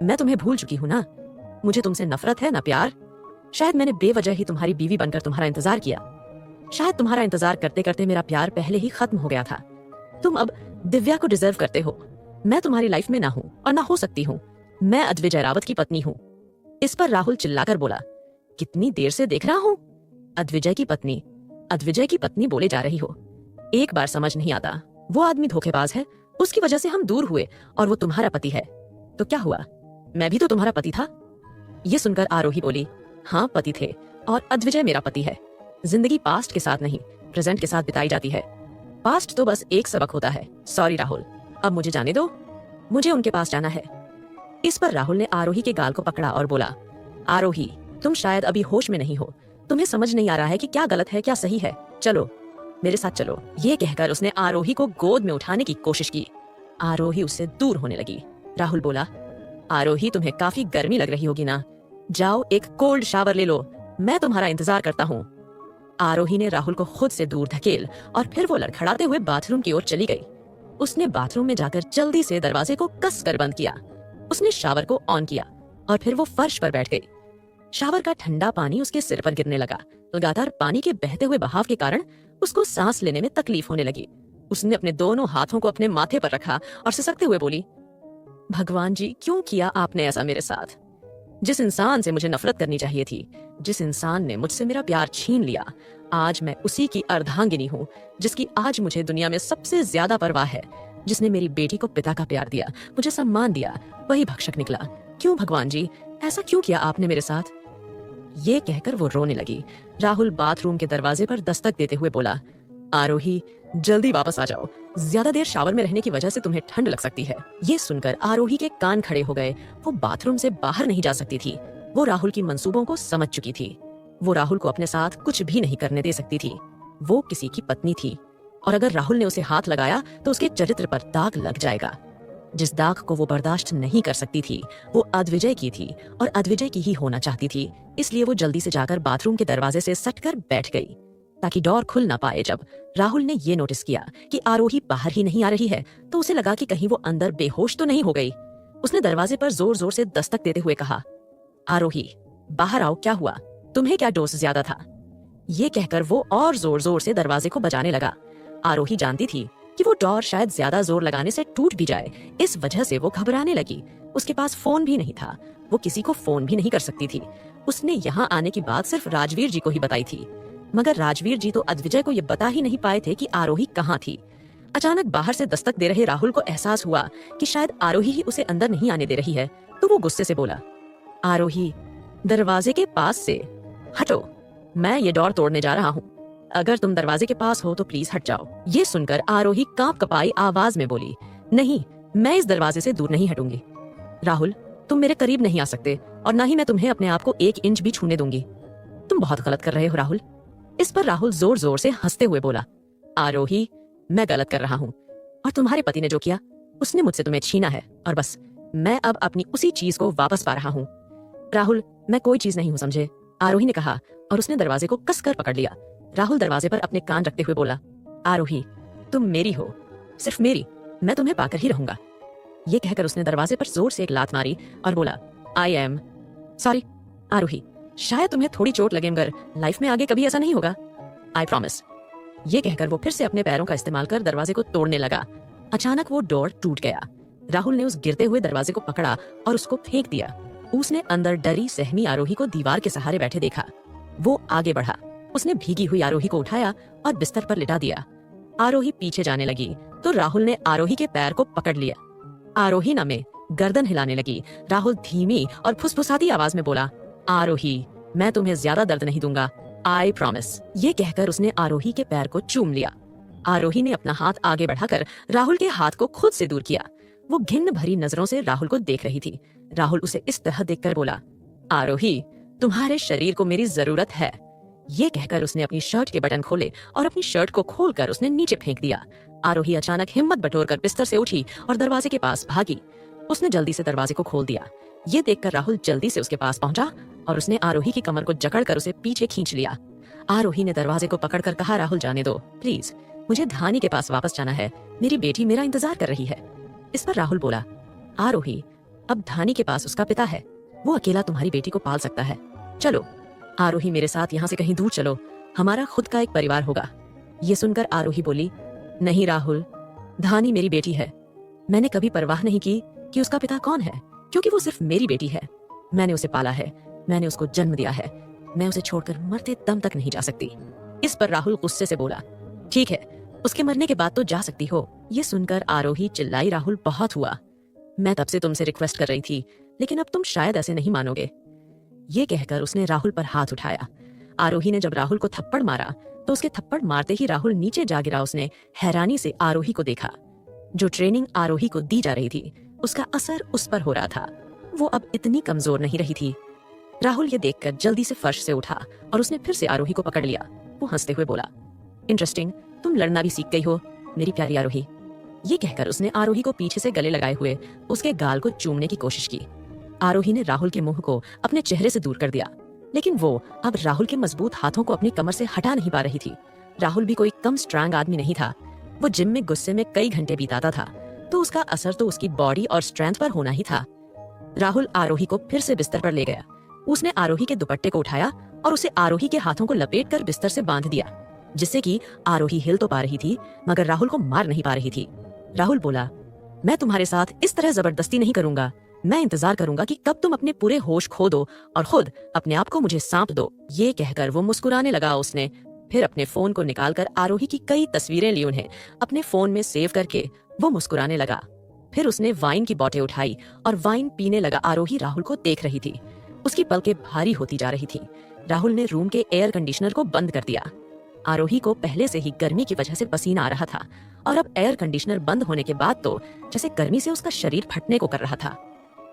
मैं तुम्हें भूल चुकी हूँ ना। मुझे तुमसे नफरत है ना प्यार। शायद मैंने बेवजह ही तुम्हारी बीवी बनकर तुम्हारा इंतजार किया। शायद तुम्हारा इंतजार करते करते मेरा प्यार पहले ही खत्म हो गया था। तुम अब दिव्या को डिजर्व करते हो। मैं तुम्हारी लाइफ में ना हूँ और ना हो सकती हूँ। मैं अद्विजय रावत की पत्नी हूँ। इस पर राहुल चिल्लाकर बोला, कितनी देर से देख रहा हूँ। अद्विजय की पत्नी बोले जा रही हो। एक बार समझ नहीं आता, वो आदमी धोखेबाज है, उसकी वजह से हम दूर हुए, और वो तुम्हारा पति है। तो क्या हुआ, मैं भी तो तुम्हारा पति था। ये सुनकर आरोही बोली, हाँ पति थे, और अद्विजय मेरा पति है। जिंदगी पास्ट के साथ नहीं, प्रेजेंट के साथ बिताई जाती है। पास्ट तो बस एक सबक होता है। सॉरी राहुल, अब मुझे जाने दो, मुझे उनके पास जाना है। इस पर राहुल ने आरोही के गाल को पकड़ा और बोला, आरोही, तुम शायद अभी होश में नहीं हो। तुम्हें समझ नहीं आ रहा है कि क्या गलत है क्या सही है। चलो मेरे साथ चलो। ये कहकर उसने आरोही को गोद में उठाने की कोशिश की। आरोही उससे दूर होने लगी। राहुल बोला, आरोही तुम्हें काफी गर्मी लग रही होगी ना, जाओ एक कोल्ड शावर ले लो, मैं तुम्हारा इंतजार करता हूँ। आरोही ने राहुल को खुद से दूर धकेल और फिर वो लड़खड़ाते हुए बाथरूम की ओर चली गई। उसने बाथरूम में जाकर जल्दी से दरवाजे को कसकर बंद किया। उसने शावर को ऑन किया और फिर वो फर्श पर बैठ गई। शावर का ठंडा पानी उसके सिर पर गिरने लगा। लगातार पानी के बहते हुए बहाव के कारण उसको सांस लेने में तकलीफ होने लगी। उसने अपने दोनों हाथों को अपने माथे पर रखा और सिसकते हुए बोली, भगवान जी, क्यों किया आपने ऐसा मेरे साथ। जिस इंसान से मुझे नफरत करनी चाहिए थी, जिस इंसान ने मुझसे मेरा प्यार छीन लिया, आज मैं उसी की अर्धांगिनी हूँ जिसकी आज मुझे दुनिया में सबसे ज्यादा परवाह है। जिसने मेरी बेटी को पिता का प्यार दिया, मुझे सम्मान दिया, वही भक्षक निकला। क्यों भगवान जी, ऐसा क्यों किया आपने मेरे साथ। ये कहकर वो रोने लगी। राहुल बाथरूम के दरवाजे पर दस्तक देते हुए बोला, आरोही, जल्दी वापस आ जाओ, ज्यादा देर शावर में रहने की वजह से तुम्हें ठंड लग सकती है। ये सुनकर आरोही के कान खड़े हो गए। वो बाथरूम से बाहर नहीं जा सकती थी। वो राहुल की मंसूबों को समझ चुकी थी। वो राहुल को अपने साथ कुछ भी नहीं करने दे सकती थी। वो किसी की पत्नी थी, और अगर राहुल ने उसे हाथ लगाया तो उसके चरित्र पर दाग लग जाएगा। जिस दाग को वो बर्दाश्त नहीं कर सकती थी, वो अद्विजय की थी और अद्विजय की ही होना चाहती थी। इसलिए वो जल्दी से जाकर बाथरूम के दरवाजे से सटकर बैठ गई ताकि डोर खुल ना पाए। जब राहुल ने ये नोटिस किया कि आरोही बाहर ही नहीं आ रही है, तो उसे लगा कि कहीं वो अंदर बेहोश तो नहीं हो गई। उसने दरवाजे पर जोर जोर से दस्तक देते हुए कहा, आरोही, बाहर आओ, क्या हुआ, तुम्हें क्या डोज ज्यादा था। ये कहकर वो और जोर जोर से दरवाजे को बजाने लगा। आरोही जानती थी कि वो डोर शायद ज्यादा जोर लगाने से टूट भी जाए, इस वजह से वो घबराने लगी। उसके पास फोन भी नहीं था, वो किसी को फोन भी नहीं कर सकती थी। उसने यहाँ आने की बात सिर्फ राजवीर जी को ही बताई थी, मगर राजवीर जी तो अद्विजय को ये बता ही नहीं पाए थे कि आरोही कहाँ थी। अचानक बाहर से दस्तक दे रहे राहुल को एहसास हुआ कि शायद आरोही ही उसे अंदर नहीं आने दे रही है, तो वो गुस्से से बोला, आरोही, दरवाजे के पास से हटो, मैं ये डोर तोड़ने जा रहा हूँ। अगर तुम दरवाजे के पास हो तो प्लीज हट जाओ। ये सुनकर आरोही कांप कपाई आवाज में बोली, नहीं, मैं इस दरवाजे से दूर नहीं हटूंगी। राहुल, तुम मेरे करीब नहीं आ सकते, और ना ही मैं तुम्हें अपने आप को 1 इंच भी छूने दूंगी। तुम बहुत गलत कर रहे हो राहुल। इस पर राहुल जोर जोर से हंसते हुए बोला, आरोही, मैं गलत कर रहा हूँ, और तुम्हारे पति ने जो किया उसने मुझसे तुम्हें छीना है, और बस मैं अब अपनी उसी चीज को वापस पा रहा हूँ। राहुल, मैं कोई चीज नहीं हूँ, समझे, आरोही ने कहा, और उसने दरवाजे को कसकर पकड़ लिया। राहुल दरवाजे पर अपने कान रखते हुए बोला, आरोही, तुम मेरी हो, सिर्फ मेरी, मैं तुम्हें पाकर ही रहूंगा। ये कहकर उसने दरवाजे पर जोर से एक लात मारी और बोला, आई एम सॉरी आरोही, शायद तुम्हें थोड़ी चोट लगे, मगर लाइफ में आगे कभी ऐसा नहीं होगा, आई प्रॉमिस। ये कहकर वो फिर से अपने पैरों का इस्तेमाल कर दरवाजे को तोड़ने लगा। अचानक वो डोर टूट गया। राहुल ने उस गिरते हुए दरवाजे को पकड़ा और उसको फेंक दिया। उसने अंदर डरी सहमी आरोही को दीवार के सहारे बैठे देखा। वो आगे बढ़ा। उसने भीगी हुई आरोही को उठाया और बिस्तर पर लिटा दिया। आरोही पीछे जाने लगी तो राहुल ने आरोही के पैर को पकड़ लिया। आरोही ना में गर्दन हिलाने लगी। राहुल धीमी और फुसफुसाती आवाज में बोला, आरोही, मैं तुम्हें ज्यादा दर्द नहीं दूंगा, आई प्रॉमिस। ये कहकर उसने आरोही के पैर को चूम लिया। आरोही ने अपना हाथ आगे बढ़ाकर राहुल के हाथ को खुद से दूर किया। वो घिन्न भरी नजरों से राहुल को देख रही थी। राहुल उसे इस तरह देखकर बोला, आरोही, तुम्हारे शरीर को मेरी जरूरत है। ये कहकर उसने अपनी शर्ट के बटन खोले और अपनी शर्ट को खोलकर उसने नीचे फेंक दिया। आरोही अचानक हिम्मत बटोरकर बिस्तर से उठी और दरवाजे के पास भागी। उसने जल्दी से दरवाजे को खोल दिया। ये देखकर राहुल जल्दी से उसके पास पहुंचा और उसने आरोही की कमर को जकड़कर उसे पीछे खींच लिया। आरोही ने दरवाजे को पकड़कर कहा, राहुल जाने दो प्लीज, मुझे धानी के पास वापस जाना है, मेरी बेटी मेरा इंतजार कर रही है। इस पर राहुल बोला, आरोही, अब धानी के पास उसका पिता है, वो अकेला तुम्हारी बेटी को पाल सकता है। चलो आरोही, मेरे साथ यहाँ से कहीं दूर चलो, हमारा खुद का एक परिवार होगा। ये सुनकर आरोही बोली, नहीं राहुल, धानी मेरी बेटी है। मैंने कभी परवाह नहीं की कि उसका पिता कौन है, क्योंकि वो सिर्फ मेरी बेटी है। मैंने उसे पाला है, मैंने उसको जन्म दिया है, मैं उसे छोड़कर मरते दम तक नहीं जा सकती। इस पर राहुल गुस्से से बोला, ठीक है, उसके मरने के बाद तो जा सकती हो। ये सुनकर आरोही चिल्लाई, राहुल बहुत हुआ, मैं तब से तुमसे रिक्वेस्ट कर रही थी, लेकिन अब तुम शायद ऐसे नहीं मानोगे। ये कहकर उसने राहुल पर हाथ उठाया। आरोही ने जब राहुल को थप्पड़ मारा तो उसके थप्पड़ मारते ही राहुल नीचे जा गिरा। उसने हैरानी से आरोही को देखा। जो ट्रेनिंग आरोही को दी जा रही थी उसका असर उस पर हो रहा था। वो अब इतनी कमजोर नहीं रही थी। राहुल ये देखकर जल्दी से फर्श से उठा और उसने फिर से आरोही को पकड़ लिया। वो हंसते हुए बोला, इंटरेस्टिंग, तुम लड़ना भी सीख गई हो मेरी प्यारी आरोही। ये कहकर उसने आरोही को पीछे से गले लगाए हुए उसके गाल को चूमने की कोशिश की। आरोही ने राहुल के मुंह को अपने चेहरे से दूर कर दिया, लेकिन वो अब राहुल के मजबूत हाथों को अपनी कमर से हटा नहीं पा रही थी। राहुल भी कोई कम स्ट्रांग आदमी नहीं था। वो जिम में गुस्से में कई घंटे बिताता था, तो उसका असर तो उसकी बॉडी और स्ट्रेंथ पर होना ही था। राहुल आरोही को फिर से बिस्तर पर ले गया। उसने आरोही के दुपट्टे को उठाया और उसे आरोही के हाथों को लपेटकर बिस्तर से बांध दिया, जिससे कि आरोही हिल तो पा रही थी मगर राहुल को मार नहीं पा रही थी। राहुल बोला, मैं तुम्हारे साथ इस तरह जबरदस्ती नहीं करूंगा। मैं इंतजार करूंगा कि कब तुम अपने पूरे होश खो दो और खुद अपने आप को मुझे सौंप दो। ये कहकर वो मुस्कुराने लगा। उसने फिर अपने फोन को निकालकर आरोही की कई तस्वीरें ली, उन्हें अपने फोन में सेव करके वो मुस्कुराने लगा। फिर उसने वाइन की बोतल उठाई और वाइन पीने लगा। आरोही राहुल को देख रही थी। उसकी पलकें भारी होती जा रही थी। राहुल ने रूम के एयर कंडीशनर को बंद कर दिया। आरोही को पहले से ही गर्मी की वजह से पसीना आ रहा था और अब एयर कंडीशनर बंद होने के बाद तो जैसे गर्मी से उसका शरीर फटने को कर रहा था।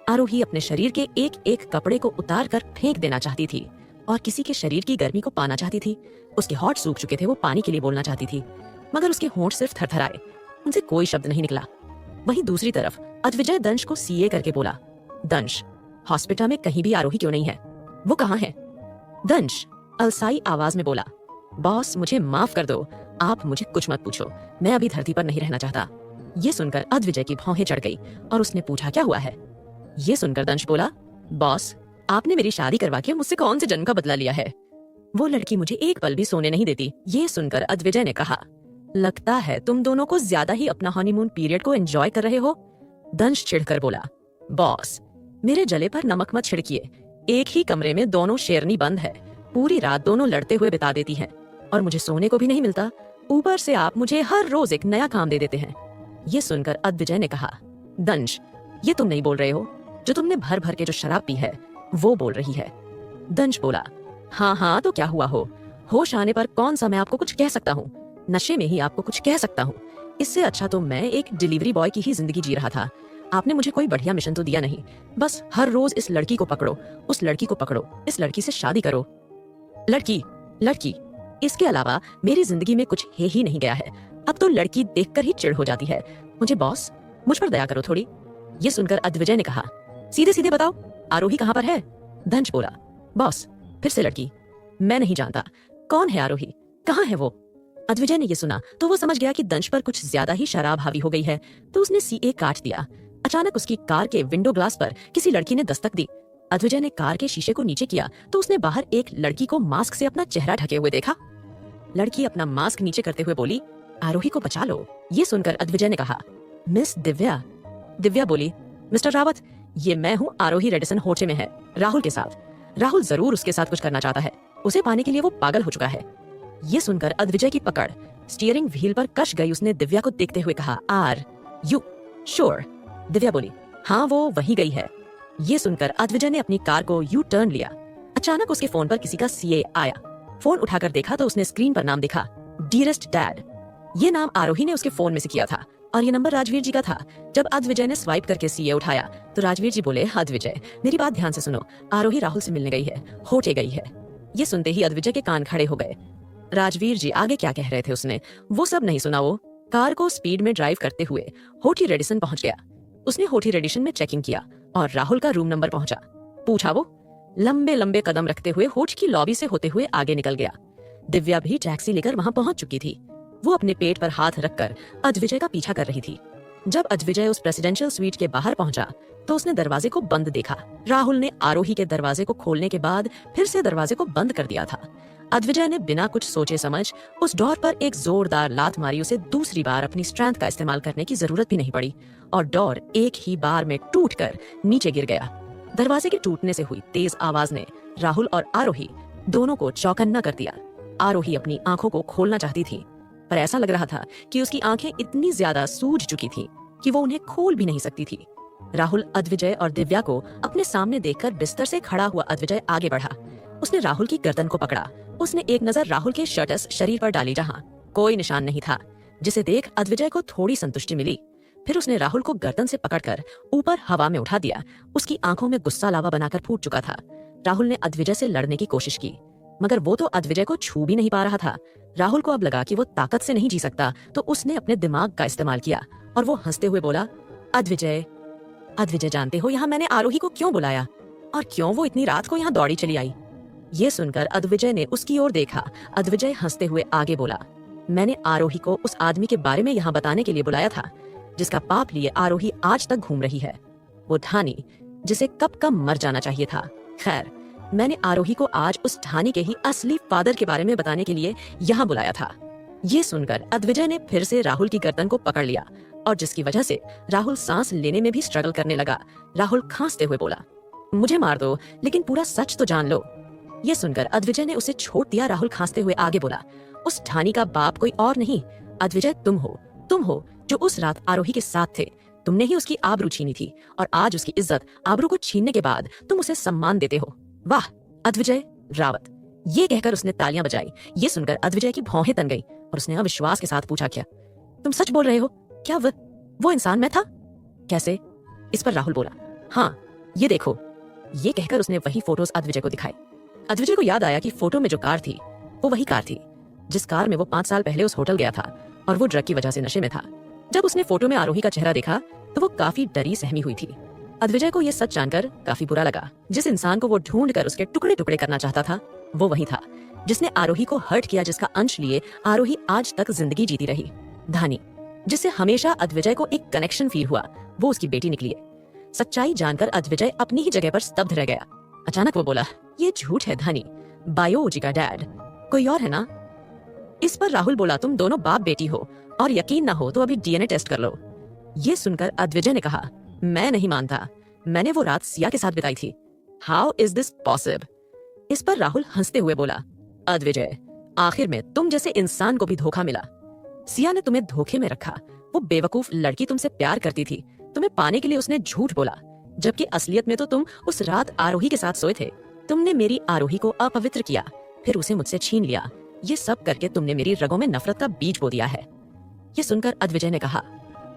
आरोही अपने शरीर के एक एक कपड़े को उतार कर फेंक देना चाहती थी और किसी के शरीर की गर्मी को पाना चाहती थी। उसके होंठ सूख चुके थे, वो पानी के लिए बोलना चाहती थी मगर उसके होंठ सिर्फ थरथराए, उनसे कोई शब्द नहीं निकला। वहीं दूसरी तरफ अद्विजय दंश को सीए करके बोला, दंश, हॉस्पिटल में कहीं भी आरोही क्यों नहीं है? वो कहाँ है? दंश अलसाई आवाज में बोला, बॉस मुझे माफ कर दो, आप मुझे कुछ मत पूछो, मैं अभी धरती पर नहीं रहना चाहता। ये सुनकर अद्विजय की भौहें चढ़ गई और उसने पूछा, क्या हुआ है? ये सुनकर दंश बोला, बॉस आपने मेरी शादी करवा के मुझसे कौन से जन्म का बदला लिया है? वो लड़की मुझे एक पल भी सोने नहीं देती। ये सुनकर अद्विजय ने कहा, लगता है तुम दोनों को ज्यादा ही अपना हनीमून पीरियड को एंजॉय कर रहे हो। दंश चिढ़कर बोला, बॉस मेरे जले पर नमक मत छिड़किए, एक ही कमरे में दोनों शेरनी बंद है, पूरी रात दोनों लड़ते हुए बिता देती हैं और मुझे सोने को भी नहीं मिलता, ऊपर से आप मुझे हर रोज एक नया काम दे देते हैं। ये सुनकर अद्विजय ने कहा, दंश ये तुम नहीं बोल रहे हो, जो तुमने भर भर के जो शराब पी है वो बोल रही है। दंश बोला, हाँ हाँ तो क्या हुआ हो, होश आने पर कौन सा मैं आपको कुछ कह सकता हूँ, नशे में ही आपको कुछ कह सकता हूँ। इससे अच्छा तो मैं एक डिलीवरी बॉय की ही जिंदगी जी रहा था। आपने मुझे कोई बढ़िया मिशन तो दिया नहीं, बस हर रोज इस लड़की को पकड़ो, उस लड़की को पकड़ो, इस लड़की से शादी करो। लड़की लड़की, इसके अलावा मेरी जिंदगी में कुछ है ही नहीं गया है। अब तो लड़की देखकर ही चिढ़ हो जाती है मुझे। बॉस मुझ पर दया करो थोड़ी। ये सुनकर अद्विजय ने कहा, सीधे सीधे बताओ आरोही कहाँ पर है? दंश बोला, बॉस फिर से लड़की, मैं नहीं जानता कौन है आरोही, कहाँ है वो? अद्विजय ने ये सुना तो वो समझ गया कि दंश पर कुछ ज्यादा ही शराब हावी हो गई है, तो उसने सीए काट दिया। अचानक उसकी कार के विंडो ग्लास पर किसी लड़की ने दस्तक दी। अद्विजय ने कार के शीशे को नीचे किया तो उसने बाहर एक लड़की को मास्क से अपना चेहरा ढके हुए देखा। लड़की अपना मास्क नीचे करते हुए बोली, आरोही को बचा लो। ये सुनकर अद्विजय ने कहा, मिस दिव्या। दिव्या बोली, मिस्टर रावत, ये मैं हूँ, आरोही रेडिसन होटल में है राहुल के साथ। राहुल जरूर उसके साथ कुछ करना चाहता है, उसे पाने के लिए वो पागल हो चुका है। ये सुनकर अद्विजय की पकड़ स्टीयरिंग व्हील पर कस गई। उसने दिव्या को देखते हुए कहा, आर यू श्योर? दिव्या बोली, हाँ वो वही गई है। ये सुनकर अद्विजय ने अपनी कार को यू टर्न लिया। अचानक उसके फोन पर किसी का सीए आया। फोन उठाकर देखा तो उसने स्क्रीन पर नाम देखा, डियरेस्ट डैड। ये नाम आरोही ने उसके फोन में से किया था और ये नंबर राजवीर जी का था। जब अद्विजय ने स्वाइप करके सीए उठाया तो राजवीर जी बोले, अद्विजय मेरी बात ध्यान से सुनो, आरोही राहुल से मिलने गई है, होटे गई है। ये सुनते ही अद्विजय के कान खड़े हो गए। राजवीर जी आगे क्या कह रहे थे उसने वो सब नहीं सुना। वो कार को स्पीड में ड्राइव करते हुए होटी रेडिसन पहुंच गया। उसने होटी रेडिसन में चेकिंग किया और राहुल का रूम नंबर पहुंचा। पूछा वो लंबे लंबे कदम रखते हुए होट की लॉबी से होते हुए आगे निकल गया। दिव्या भी टैक्सी लेकर वहां पहुंच चुकी थी। वो अपने पेट पर हाथ रखकर अद्विजय का पीछा कर रही थी। जब अद्विजय उस प्रेसिडेंशियल स्वीट के बाहर पहुंचा तो उसने दरवाजे को बंद देखा। राहुल ने आरोही के दरवाजे को खोलने के बाद फिर से दरवाजे को बंद कर दिया था। अद्विजय ने बिना कुछ सोचे समझ उस डोर पर एक जोरदार लात मारी। उसे दूसरी बार अपनी स्ट्रेंथ का इस्तेमाल करने की जरूरत भी नहीं पड़ी और डोर एक ही बार में टूटकर नीचे गिर गया। दरवाजे के टूटने से हुई तेज आवाज ने राहुल और आरोही दोनों को चौकन्ना कर दिया। आरोही अपनी आंखों को खोलना चाहती थी, पर ऐसा लग रहा था कि उसकी आंखें इतनी ज्यादा सूज चुकी थी कि वो उन्हें खोल भी नहीं सकती थी। राहुल अद्विजय और दिव्या को अपने सामने देखकर बिस्तर से खड़ा हुआ अद्विजय आगे बढ़ा। उसने राहुल की गर्दन को पकड़ा। उसने एक नजर राहुल के शर्टस शरीर पर डाली जहां कोई निशान नहीं था, जिसे देख अद्विजय को थोड़ी संतुष्टि मिली। फिर उसने राहुल को गर्दन से पकड़कर ऊपर हवा में उठा दिया। उसकी आंखों में गुस्सा लावा बनाकर फूट चुका था। राहुल ने अद्विजय से लड़ने की कोशिश की, मगर वो तो अद्विजय को छू भी नहीं पा रहा था। राहुल को अब लगा कि वो ताकत से नहीं जी सकता, तो उसने अपने दिमाग का इस्तेमाल किया और वो हंसते हुए बोला, अद्विजय, अद्विजय जानते हो यहाँ मैंने आरोही को क्यों बुलाया और क्यों वो इतनी रात को यहाँ दौड़ी चली आई? ये सुनकर अद्विजय ने उसकी ओर देखा। अद्विजय हंसते हुए आगे बोला, मैंने आरोही को उस आदमी के बारे में यहाँ बताने के लिए बुलाया था जिसका पाप लिए आरोही आज तक घूम रही है। वो ढानी जिसे कब कब मर जाना चाहिए था। खैर, मैंने आरोही को आज उस ढानी के ही असली फादर के बारे में बताने के लिए यहाँ बुलाया था। ये सुनकर अद्विजय ने फिर से राहुल की गर्दन को पकड़ लिया और जिसकी वजह से राहुल सांस लेने में भी स्ट्रगल करने लगा। राहुल खांसते हुए बोला, मुझे मार दो, लेकिन पूरा सच तो जान लो। ये सुनकर अद्विजय ने उसे छोड़ दिया। राहुल खांसते हुए आगे बोला, उस ढानी का बाप कोई और नहीं, अद्विजय तुम हो जो उस रात आरोही के साथ थे। तुमने ही उसकी आबरू छीनी थी और आज उसकी इज्जत आबरू को छीनने के बाद तुम उसे सम्मान देते हो। वाह अद्विजय रावत। ये कहकर उसने तालियां बजाई। ये सुनकर अद्विजय की भौहें तन गई और उसने अविश्वास के साथ पूछा, क्या तुम सच बोल रहे हो? क्या वो इंसान मैं था? कैसे? इस पर राहुल बोला, हाँ ये देखो। ये कहकर उसने वही फोटोज अद्विजय को दिखाई। अद्विजय को याद आया कि फोटो में जो कार थी वो वही कार थी जिस कार में वो 5 साल पहले उस होटल गया था और वो ड्रग की वजह से नशे में था। जब उसने फोटो में आरोही का चेहरा देखा तो वो काफी डरी सहमी हुई थी। अद्विजय को यह सच जानकर काफी बुरा लगा। जिस इंसान को वो ढूंढ कर उसके टुकड़े टुकड़े करना चाहता था वो वही था जिसने आरोही को हर्ट किया, जिसका अंश लिए आरोही आज तक जिंदगी जीती रही। धानी, जिससे हमेशा अद्विजय को एक कनेक्शन फील हुआ, वो उसकी बेटी निकली है। सच्चाई जानकर अद्विजय अपनी ही जगह पर स्तब्ध रह गया। अचानक वो बोला, ये झूठ है धानी, बायोजी का डैड कोई और है ना? इस पर राहुल बोला, तुम दोनों बाप बेटी हो और यकीन ना हो तो अभी डीएनए टेस्ट कर लो। ये सुनकर अद्विजय ने कहा, मैं नहीं मानता, मैंने वो रात सिया के साथ बिताई थी। How is this possible? इस पर राहुल हंसते हुए बोला, अद्विजय आखिर में तुम जैसे इंसान को भी धोखा मिला। सिया ने तुम्हें धोखे में रखा। वो बेवकूफ लड़की तुमसे प्यार करती थी, तुम्हें पाने के लिए उसने झूठ बोला, जबकि असलियत में तो तुम उस रात आरोही के साथ सोए थे। तुमने मेरी आरोही को अपवित्र किया, फिर उसे मुझसे छीन लिया। ये सब करके तुमने मेरी रगों में नफरत का बीज बो दिया है। ये सुनकर अद्विजय ने कहा,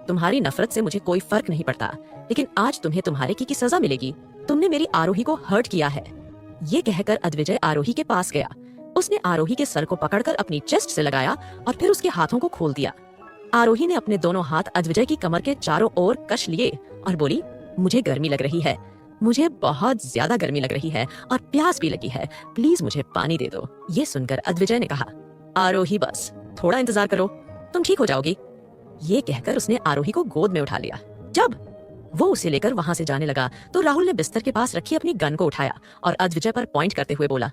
तुम्हारी नफरत से मुझे कोई फर्क नहीं पड़ता, लेकिन आज तुम्हें तुम्हारे की सजा मिलेगी। तुमने मेरी आरोही को हर्ट किया है। ये कहकर अद्विजय आरोही के पास गया। उसने आरोही के सर को पकड़कर अपनी चेस्ट से लगाया और फिर उसके हाथों को खोल दिया। आरोही ने अपने दोनों हाथ अद्विजय की कमर के चारों ओर कस लिए और बोली, मुझे गर्मी लग रही है, मुझे बहुत ज्यादा गर्मी लग रही है और प्यास भी लगी है, प्लीज मुझे पानी दे दो। ये सुनकर अद्विजय ने कहा, आरोही बस थोड़ा इंतजार करो, तुम ठीक हो जाओगी। ये कहकर उसने आरोही को गोद में उठा लिया। जब वो उसे लेकर वहां से जाने लगा तो राहुल ने बिस्तर के पास रखी अपनी गन को उठाया और अद्विजय पर पॉइंट करते हुए बोला,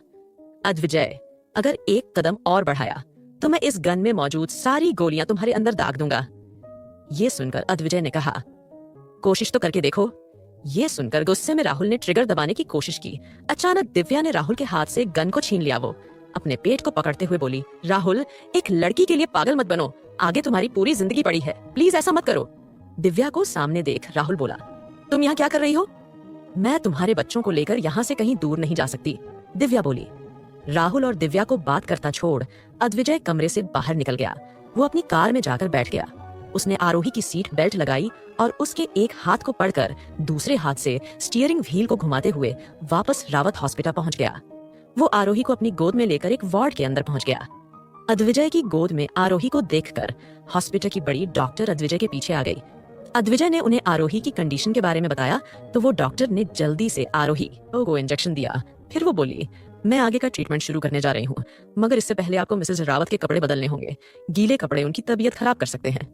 अद्विजय अगर एक कदम और बढ़ाया तो मैं इस गन में मौजूद सारी गोलियां तुम्हारे अंदर दाग दूंगा। ये सुनकर अद्विजय ने कहा, कोशिश तो करके देखो। ये सुनकर गुस्से में राहुल ने ट्रिगर दबाने की कोशिश की। अचानक दिव्या ने राहुल के हाथ से गन को छीन लिया। वो अपने पेट को पकड़ते हुए बोली, राहुल एक लड़की के लिए पागल मत बनो, आगे तुम्हारी पूरी जिंदगी पड़ी है, प्लीज ऐसा मत करो। दिव्या को सामने देख राहुल बोला, तुम यहाँ क्या कर रही हो? मैं तुम्हारे बच्चों को लेकर यहाँ से कहीं दूर नहीं जा सकती, दिव्या बोली। राहुल और दिव्या को बात करता छोड़ अद्विजय कमरे से बाहर निकल गया। वो अपनी कार में जाकर बैठ गया। उसने आरोही की सीट बेल्ट लगाई और उसके एक हाथ को पकड़कर दूसरे हाथ से स्टीयरिंग व्हील को घुमाते हुए वापस रावत हॉस्पिटल पहुंच गया। वो आरोही को अपनी गोद में लेकर एक वार्ड के अंदर पहुंच गया। अद्विजय की गोद में आरोही को देखकर हॉस्पिटल की बड़ी डॉक्टर अद्विजय के पीछे आ गई। अद्विजय ने उन्हें आरोही की कंडीशन के बारे में बताया तो वो डॉक्टर ने जल्दी से आरोही को इंजेक्शन दिया। फिर वो बोली, मैं आगे का ट्रीटमेंट शुरू करने जा रही हूँ, मगर इससे पहले आपको मिसेज रावत के कपड़े बदलने होंगे। गीले कपड़े उनकी तबीयत खराब कर सकते हैं।